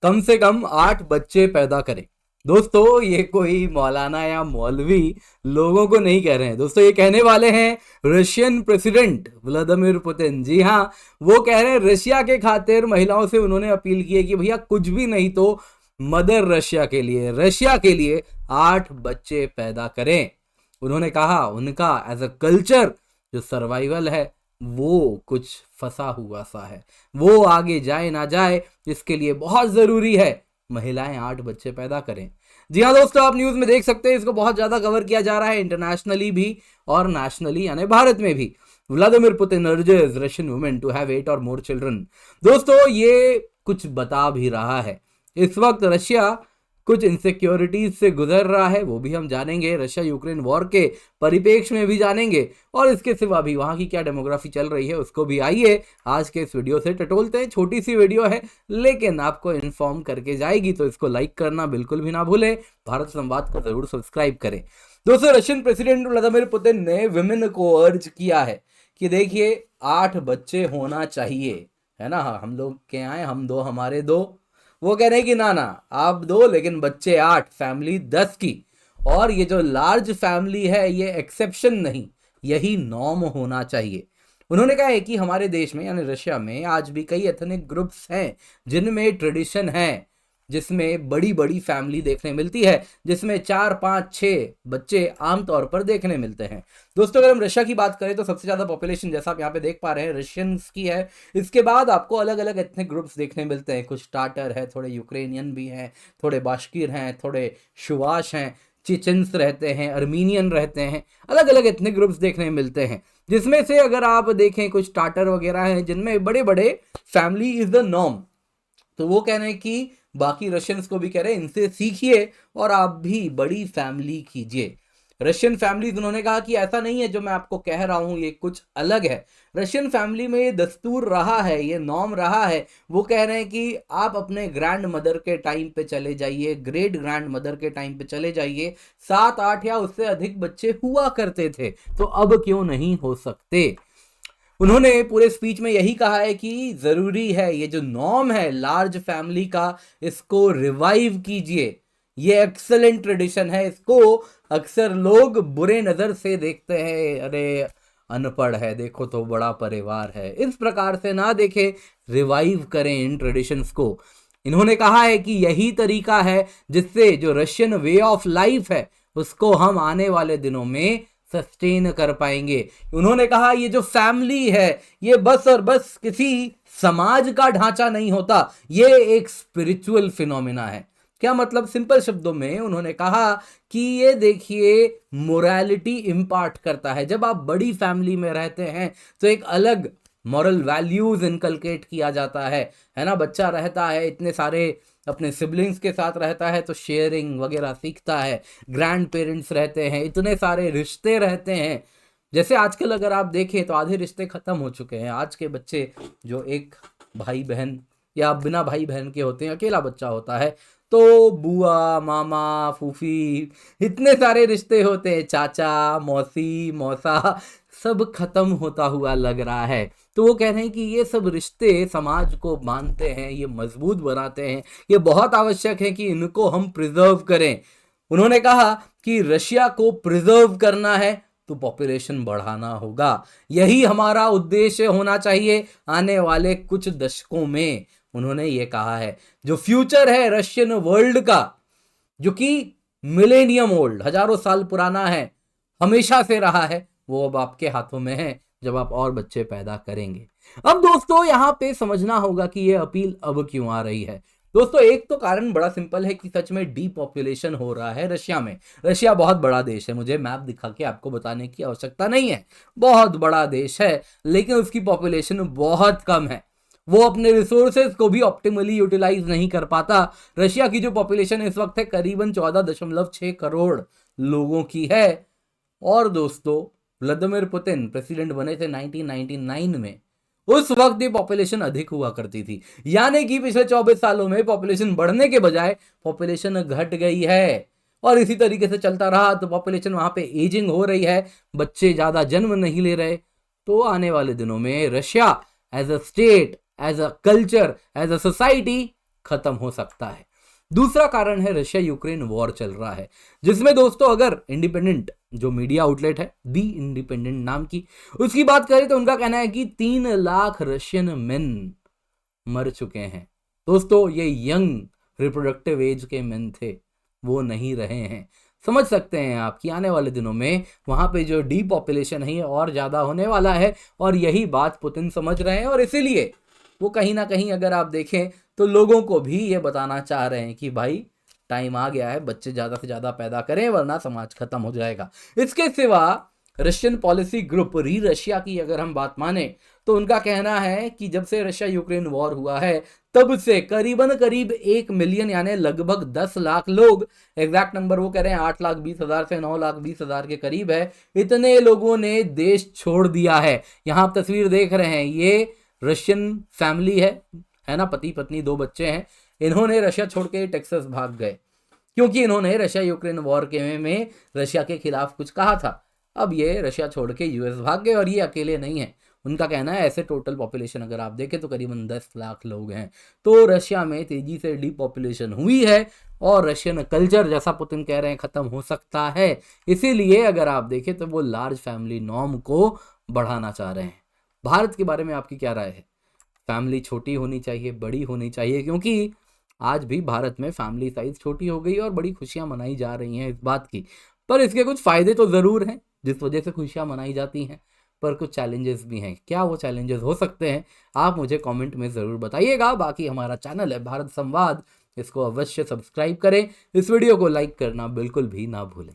कम से कम 8 बच्चे पैदा करें। दोस्तों ये कोई मौलाना या मौलवी लोगों को नहीं कह रहे हैं दोस्तों, ये कहने वाले हैं रशियन प्रेसिडेंट व्लादिमीर पुतिन। जी हाँ, वो कह रहे हैं रशिया के खातिर महिलाओं से उन्होंने अपील की है कि भैया कुछ भी नहीं तो मदर रशिया के लिए 8 बच्चे पैदा करें। उन्होंने कहा उनका एज अ कल्चर जो सर्वाइवल है वो कुछ फंसा हुआ सा है, वो आगे जाए ना जाए, इसके लिए बहुत जरूरी है महिलाएं 8 बच्चे पैदा करें। जी हाँ दोस्तों, आप न्यूज में देख सकते हैं, इसको बहुत ज्यादा कवर किया जा रहा है इंटरनेशनली भी और नेशनली यानी भारत में भी। Vladimir Putin urges Russian women to have 8 और मोर चिल्ड्रन। दोस्तों ये कुछ बता भी रहा है, इस वक्त रशिया कुछ इनसिक्योरिटीज से गुजर रहा है, वो भी हम जानेंगे, रशिया यूक्रेन वॉर के परिप्रेक्ष्य में भी जानेंगे, और इसके सिवा भी वहां की क्या डेमोग्राफी चल रही है उसको भी आइए आज के इस वीडियो से टटोलते हैं। छोटी सी वीडियो है लेकिन आपको इन्फॉर्म करके जाएगी, तो इसको लाइक करना बिल्कुल भी ना भूलें, भारत संवाद को जरूर सब्सक्राइब करें। दोस्तों रशियन प्रेसिडेंट व्लादिमीर पुतिन ने विमेन को अर्ज किया है कि देखिए 8 बच्चे होना चाहिए, है ना, हम लोग के आए हम दो हमारे दो। वो कह रहे हैं कि ना ना आप 2 लेकिन बच्चे 8, फैमिली 10 की। और ये जो लार्ज फैमिली है ये एक्सेप्शन नहीं, यही नॉर्म होना चाहिए। उन्होंने कहा है कि हमारे देश में यानी रशिया में आज भी कई एथनिक ग्रुप्स हैं जिनमें ट्रेडिशन है, जिसमें बड़ी बड़ी फैमिली देखने मिलती है, जिसमें 4 5 6 बच्चे आमतौर पर देखने मिलते हैं। दोस्तों अगर हम रशिया की बात करें तो सबसे ज्यादा पॉपुलेशन जैसा आप यहाँ पे देख पा रहे हैं रशियंस की है। इसके बाद आपको अलग अलग एथनिक ग्रुप्स देखने मिलते हैं, कुछ टाटर है, थोड़े यूक्रेनियन भी हैं, थोड़े बाश्कीर हैं, थोड़े शुवाश हैं, चिचन्स रहते हैं, अर्मीनियन रहते हैं, अलग अलग एथनिक ग्रुप्स देखने मिलते हैं। जिसमें से अगर आप देखें कुछ टाटर वगैरह हैं जिनमें बड़े बड़े फैमिली इज द नॉर्म। तो वो कह रहे हैं कि बाकी रशियंस को भी कह रहे हैं इनसे सीखिए और आप भी बड़ी फैमिली कीजिए। रशियन फैमिलीज उन्होंने कहा कि ऐसा नहीं है जो मैं आपको कह रहा हूं, ये कुछ अलग है। रशियन फैमिली में ये दस्तूर रहा है, ये नॉर्म रहा है। वो कह रहे हैं कि आप अपने ग्रैंड मदर के टाइम पे चले जाइए, ग्रेट ग्रैंड मदर के टाइम पे चले जाइए, 7 8 या उससे अधिक बच्चे हुआ करते थे, तो अब क्यों नहीं हो सकते। उन्होंने पूरे स्पीच में यही कहा है कि जरूरी है ये जो नॉर्म है लार्ज फैमिली का, इसको रिवाइव कीजिए, ये एक्सेलेंट ट्रेडिशन है। इसको अक्सर लोग बुरे नजर से देखते हैं, अरे अनपढ़ है, देखो तो बड़ा परिवार है, इस प्रकार से ना देखें, रिवाइव करें इन ट्रेडिशंस को। इन्होंने कहा है कि यही तरीका है जिससे जो रशियन वे ऑफ लाइफ है उसको हम आने वाले दिनों में सस्टेन कर पाएंगे। उन्होंने कहा ये जो फैमिली है ये बस और बस किसी समाज का ढांचा नहीं होता, ये एक स्पिरिचुअल फिनोमिना है। क्या मतलब, सिंपल शब्दों में उन्होंने कहा कि ये देखिए मोरालिटी इम्पार्ट करता है। जब आप बड़ी फैमिली में रहते हैं तो एक अलग मॉरल वैल्यूज इनकलकेट किया जाता है ना। बच्चा रहता है इतने सारे अपने सिबलिंग्स के साथ रहता है तो शेयरिंग वगैरह सीखता है, ग्रैंड पेरेंट्स रहते हैं, इतने सारे रिश्ते रहते हैं। जैसे आजकल अगर आप देखें तो आधे रिश्ते खत्म हो चुके हैं। आज के बच्चे जो एक भाई बहन या बिना भाई बहन के होते हैं, अकेला बच्चा होता है, तो बुआ मामा फूफी इतने सारे रिश्ते होते हैं, चाचा मौसी मौसा, सब खत्म होता हुआ लग रहा है। तो वो कह रहे हैं कि ये सब रिश्ते समाज को बांधते हैं, ये मजबूत बनाते हैं, ये बहुत आवश्यक है कि इनको हम प्रिजर्व करें। उन्होंने कहा कि रशिया को प्रिजर्व करना है तो पॉपुलेशन बढ़ाना होगा, यही हमारा उद्देश्य होना चाहिए आने वाले कुछ दशकों में। उन्होंने ये कहा है जो फ्यूचर है रशियन वर्ल्ड का, जो कि मिलेनियम ओल्ड, हजारों साल पुराना है, हमेशा से रहा है, वो अब आपके हाथों में है जब आप और बच्चे पैदा करेंगे। अब दोस्तों यहाँ पे समझना होगा कि ये अपील अब क्यों आ रही है। दोस्तों एक तो कारण बड़ा सिंपल है कि सच में डीपॉपुलेशन हो रहा है रशिया में। रशिया बहुत बड़ा देश है, मुझे मैप दिखा के आपको बताने की आवश्यकता नहीं है, बहुत बड़ा देश है, लेकिन उसकी पॉपुलेशन बहुत कम है, वो अपने रिसोर्सेज को भी ऑप्टिमली यूटिलाइज नहीं कर पाता। रशिया की जो पॉपुलेशन इस वक्त है करीबन 14.6 करोड़ लोगों की है। और दोस्तों व्लादिमीर पुतिन प्रेसिडेंट बने थे 1999 में, उस वक्त ये पॉपुलेशन अधिक हुआ करती थी, यानी कि पिछले 24 सालों में पॉपुलेशन बढ़ने के बजाय पॉपुलेशन घट गई है। और इसी तरीके से चलता रहा तो पॉपुलेशन वहां पे एजिंग हो रही है, बच्चे ज्यादा जन्म नहीं ले रहे, तो आने वाले दिनों में Russia as a state, as a culture, as a society खत्म हो सकता है। दूसरा कारण है रशिया यूक्रेन वॉर चल रहा है, जिसमें दोस्तों अगर इंडिपेंडेंट जो मीडिया आउटलेट है दी इंडिपेंडेंट नाम की, उसकी बात करें तो उनका कहना है कि 3 लाख रशियन मेन मर चुके हैं। दोस्तों ये यंग रिप्रोडक्टिव एज के मेन थे, वो नहीं रहे हैं। समझ सकते हैं आप कि आने वाले दिनों में वहां पे जो डीपॉपुलेशन है और ज्यादा होने वाला है, और यही बात पुतिन समझ रहे हैं, और इसीलिए वो कहीं ना कहीं अगर आप देखें तो लोगों को भी ये बताना चाह रहे हैं कि भाई टाइम आ गया है, बच्चे ज्यादा से ज्यादा पैदा करें वरना समाज खत्म हो जाएगा। इसके सिवा रशियन पॉलिसी ग्रुप री रशिया की अगर हम बात माने तो उनका कहना है कि जब से रशिया यूक्रेन वॉर हुआ है तब से करीबन करीब 1 मिलियन यानी लगभग 10 लाख लोग, एग्जैक्ट नंबर वो कह रहे हैं 8,20,000 से 9,20,000 के करीब है, इतने लोगों ने देश छोड़ दिया है। यहां आप तस्वीर देख रहे हैं, ये रशियन फैमिली है ना, पति पत्नी 2 बच्चे हैं। इन्होंने रशिया छोड़ के टेक्सास भाग गए क्योंकि इन्होंने रशिया यूक्रेन वॉर के में रशिया के खिलाफ कुछ कहा था। अब ये रशिया छोड़ के यूएस भाग गए, और ये अकेले नहीं है। उनका कहना है ऐसे टोटल पॉपुलेशन अगर आप देखें तो करीबन 10 लाख लोग हैं। तो रशिया में तेजी से डीपॉपुलेशन हुई है और रशियन कल्चर जैसा पुतिन कह रहे हैं खत्म हो सकता है। इसीलिए अगर आप देखें तो वो लार्ज फैमिली नॉर्म को बढ़ाना चाह रहे हैं। भारत के बारे में आपकी क्या राय है? फैमिली छोटी होनी चाहिए, बड़ी होनी चाहिए? क्योंकि आज भी भारत में फैमिली साइज छोटी हो गई और बड़ी खुशियां मनाई जा रही हैं इस बात की, पर इसके कुछ फायदे तो ज़रूर हैं जिस वजह से खुशियां मनाई जाती हैं, पर कुछ चैलेंजेस भी हैं। क्या वो चैलेंजेस हो सकते हैं? आप मुझे कमेंट में ज़रूर बताइएगा। बाकी हमारा चैनल है भारत संवाद, इसको अवश्य सब्सक्राइब करें, इस वीडियो को लाइक करना बिल्कुल भी ना भूलें।